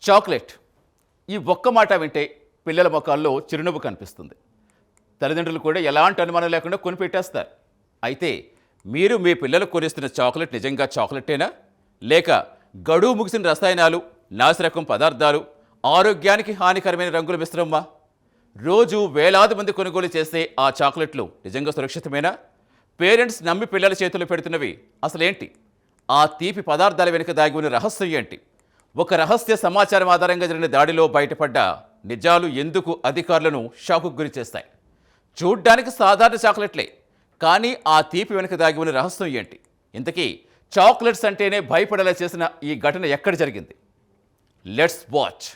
Chocolate. ఈ ఒక్క మాట వింటే పిల్లల ముఖాల్లో చిరునవ్వు కనిపిస్తుంది. తల్లిదండ్రులు కూడా ఎలాంటి అనుమానం లేకుండా కొనిపెట్టేస్తారు. అయితే మీరు మీ పిల్లలకు కొనిస్తున్న చాక్లెట్ నిజంగా చాక్లెట్టేనా? లేక గడువు ముగిసిన రసాయనాలు, నాసిరకం పదార్థాలు, ఆరోగ్యానికి హానికరమైన రంగుల మిశ్రమమా? రోజు వేలాది మంది కొనుగోలు చేసే ఆ చాక్లెట్లు నిజంగా సురక్షితమేనా? పేరెంట్స్ నమ్మి పిల్లల చేతుల్లో పెడుతున్నవి అసలేంటి? ఆ తీపి పదార్థాల వెనుక దాగి ఉన్న రహస్యం ఏంటి? ఒక రహస్య సమాచారం ఆధారంగా జరిగిన దాడిలో బయటపడ్డ నిజాలు ఎందుకు అధికారులను షాకుకు గురి చేస్తాయి? చూడ్డానికి సాధారణ చాక్లెట్లే, కానీ ఆ తీపి వెనుక దాగి ఉన్న రహస్యం ఏంటి? ఇంతకీ చాక్లెట్స్ అంటేనే భయపడేలా చేసిన ఈ ఘటన ఎక్కడ జరిగింది? Let's watch.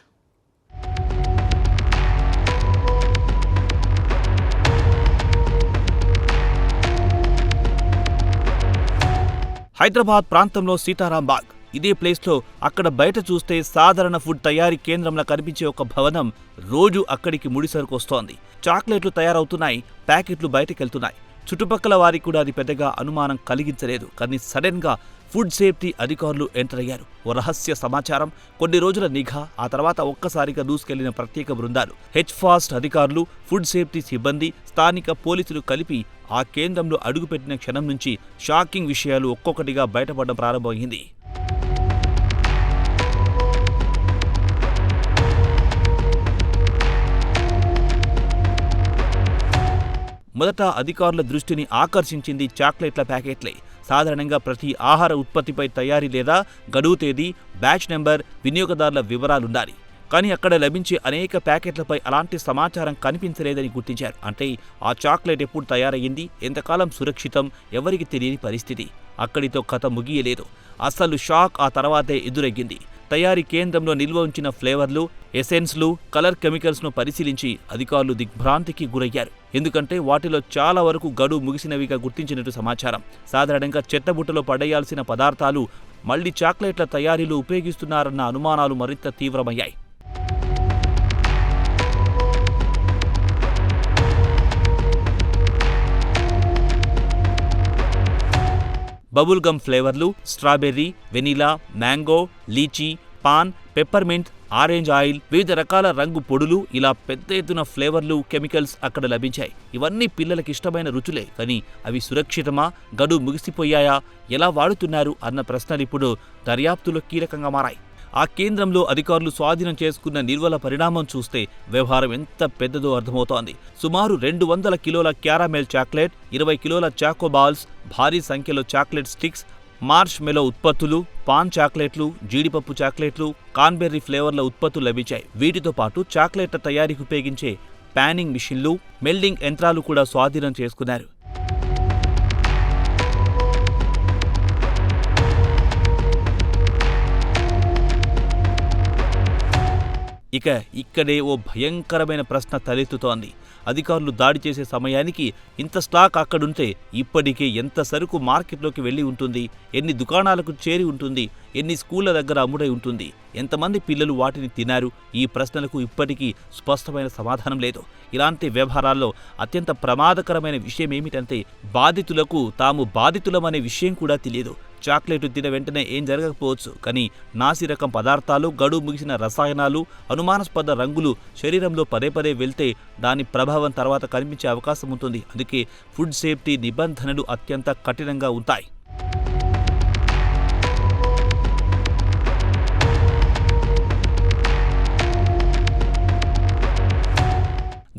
హైదరాబాద్ ప్రాంతంలో సీతారాంబాగ్. ఇదే ప్లేస్లో అక్కడ బయట చూస్తే సాధారణ ఫుడ్ తయారీ కేంద్రంలా కనిపించే ఒక భవనం రోజు అక్కడికి ముడిసరుకు వస్తోంది. చాక్లెట్లు తయారవుతున్నాయి, ప్యాకెట్లు బయటకెళ్తున్నాయి. చుట్టుపక్కల వారికి కూడా అది పెద్దగా అనుమానం కలిగించలేదు. కానీ సడన్ గా ఫుడ్ సేఫ్టీ అధికారులు ఎంటర్ అయ్యారు. ఓ రహస్య సమాచారం, కొన్ని రోజుల నిఘా, ఆ తర్వాత ఒక్కసారిగా దూసుకెళ్లిన ప్రత్యేక బృందాలు, హెచ్ఫాస్ట్ అధికారులు, ఫుడ్ సేఫ్టీ సిబ్బంది, స్థానిక పోలీసులు కలిపి ఆ కేంద్రంలో అడుగుపెట్టిన క్షణం నుంచి షాకింగ్ విషయాలు ఒక్కొక్కటిగా బయటపడడం ప్రారంభమైంది. మొదట అధికారుల దృష్టిని ఆకర్షించింది చాక్లెట్ల ప్యాకెట్లే. సాధారణంగా ప్రతి ఆహార ఉత్పత్తిపై తయారీ లేదా గడువు తేదీ, బ్యాచ్ నెంబర్, వినియోగదారుల వివరాలుండాలి. కానీ అక్కడ లభించే అనేక ప్యాకెట్లపై అలాంటి సమాచారం కనిపించలేదని గుర్తించారు. అంటే ఆ చాక్లెట్ ఎప్పుడు తయారయ్యింది, ఎంతకాలం సురక్షితం, ఎవరికి తెలియని పరిస్థితి. అక్కడితో కథ ముగియలేదు. అసలు షాక్ ఆ తర్వాతే ఎదురయ్యింది. తయారీ కేంద్రంలో నిల్వ ఉంచిన ఫ్లేవర్లు, ఎసెన్స్లు, కలర్ కెమికల్స్ను పరిశీలించి అధికారులు దిగ్భ్రాంతికి గురయ్యారు. ఎందుకంటే వాటిలో చాలా వరకు గడువు ముగిసినవిగా గుర్తించినట్టు సమాచారం. సాధారణంగా చెత్తబుట్టలో పడేయాల్సిన పదార్థాలు మళ్లీ చాక్లెట్ల తయారీలో ఉపయోగిస్తున్నారన్న అనుమానాలు మరింత తీవ్రమయ్యాయి. బబుల్ గమ్ ఫ్లేవర్లు, strawberry, vanilla, mango, lychee, paan, peppermint, orange oil, వివిధ రకాల రంగు పొడులు, ఇలా పెద్ద ఎత్తున ఫ్లేవర్లు, కెమికల్స్ అక్కడ లభించాయి. ఇవన్నీ పిల్లలకిష్టమైన రుచులే. కానీ అవి సురక్షితమా, గడువు ముగిసిపోయాయా, ఎలా వాడుతున్నారు అన్న ప్రశ్నలిప్పుడు దర్యాప్తులో కీలకంగా మారాయి. ఆ కేంద్రంలో అధికారులు స్వాధీనం చేసుకున్న నిల్వల పరిణామం చూస్తే వ్యవహారం ఎంత పెద్దదో అర్థమవుతోంది. సుమారు 200 కిలోల క్యారామెల్ చాక్లెట్, 20 కిలోల చాకోబాల్స్, భారీ సంఖ్యలో చాక్లెట్ స్టిక్స్, మార్ష్ మెలో ఉత్పత్తులు, పాన్ చాక్లెట్లు, జీడిపప్పు చాక్లెట్లు, కాన్బెర్రీ ఫ్లేవర్ల ఉత్పత్తులు లభించాయి. వీటితో పాటు చాక్లెట్ల తయారీకి ఉపయోగించే ప్యానింగ్ మిషన్లు, మెల్డింగ్ యంత్రాలు కూడా స్వాధీనం చేసుకున్నారు. ఇక ఇక్కడే ఓ భయంకరమైన ప్రశ్న తలెత్తుతోంది. అధికారులు దాడి చేసే సమయానికి ఇంత స్టాక్ అక్కడుంటే ఇప్పటికే ఎంత సరుకు మార్కెట్లోకి వెళ్లి ఉంటుంది, ఎన్ని దుకాణాలకు చేరి ఉంటుంది, ఎన్ని స్కూళ్ల దగ్గర అమ్ముడై ఉంటుంది, ఎంతమంది పిల్లలు వాటిని తినారు? ఈ ప్రశ్నలకు ఇప్పటికీ స్పష్టమైన సమాధానం లేదు. ఇలాంటి వ్యవహారాల్లో అత్యంత ప్రమాదకరమైన విషయం ఏమిటంటే బాధితులకు తాము బాధితులమనే విషయం కూడా తెలియదు. చాక్లెట్ తిన వెంటనే ఏం జరగకపోవచ్చు, కానీ నాసిరకం పదార్థాలు, గడువు ముగిసిన రసాయనాలు, అనుమానాస్పద రంగులు శరీరంలో పదే పదే వెళ్తే దాని ప్రభావం తర్వాత కనిపించే అవకాశం ఉంటుంది. అందుకే ఫుడ్ సేఫ్టీ నిబంధనలు అత్యంత కఠినంగా ఉంటాయి.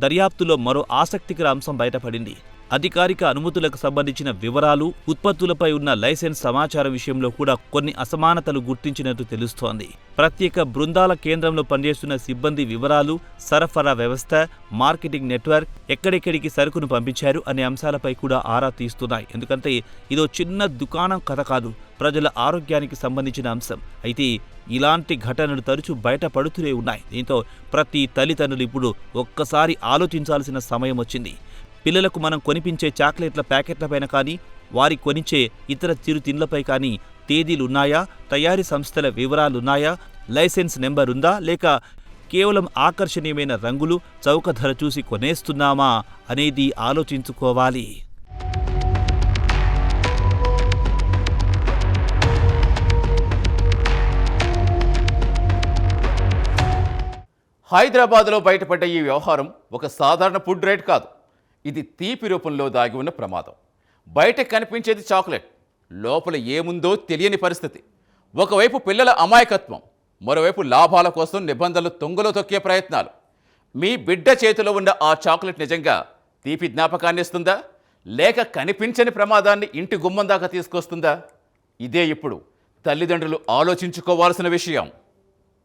దర్యాప్తులో మరో ఆసక్తికర అంశం బయటపడింది. అధికారిక అనుమతులకు సంబంధించిన వివరాలు, ఉత్పత్తులపై ఉన్న లైసెన్స్ సమాచారం విషయంలో కూడా కొన్ని అసమానతలు గుర్తించినట్టు తెలుస్తోంది. ప్రత్యేక బృందాల కేంద్రంలో పనిచేస్తున్న సిబ్బంది వివరాలు, సరఫరా వ్యవస్థ, మార్కెటింగ్ నెట్వర్క్, ఎక్కడెక్కడికి సరుకును పంపించారు అనే అంశాలపై కూడా ఆరా తీస్తున్నాయి. ఎందుకంటే ఇదో చిన్న దుకాణం కథ కాదు, ప్రజల ఆరోగ్యానికి సంబంధించిన అంశం. అయితే ఇలాంటి ఘటనలు తరచూ బయటపడుతూనే ఉన్నాయి. దీంతో ప్రతి తల్లిదండ్రులు ఇప్పుడు ఒక్కసారి ఆలోచించాల్సిన సమయం వచ్చింది. పిల్లలకు మనం కొనిపించే చాక్లెట్ల ప్యాకెట్లపైన కానీ, వారి కొనిచ్చే ఇతర చిరుతిండ్లపై కానీ తేదీలున్నాయా, తయారీ సంస్థల వివరాలున్నాయా, లైసెన్స్ నెంబర్ ఉందా, లేక కేవలం ఆకర్షణీయమైన రంగులు, చౌక ధర చూసి కొనేస్తున్నామా అనేది ఆలోచించుకోవాలి. హైదరాబాద్లో బయటపడ్డ ఈ వ్యవహారం ఒక సాధారణ ఫుడ్ రైడ్ కాదు. ఇది తీపి రూపంలో దాగి ఉన్న ప్రమాదం. బయట కనిపించేది చాక్లెట్, లోపల ఏముందో తెలియని పరిస్థితి. ఒకవైపు పిల్లల అమాయకత్వం, మరోవైపు లాభాల కోసం నిబంధనలు తుంగలో తొక్కే ప్రయత్నాలు. మీ బిడ్డ చేతిలో ఉన్న ఆ చాక్లెట్ నిజంగా తీపి జ్ఞాపకాన్ని ఇస్తుందా, లేక కనిపించని ప్రమాదాన్ని ఇంటి గుమ్మం దాకా తీసుకొస్తుందా? ఇదే ఇప్పుడు తల్లిదండ్రులు ఆలోచించుకోవాల్సిన విషయం.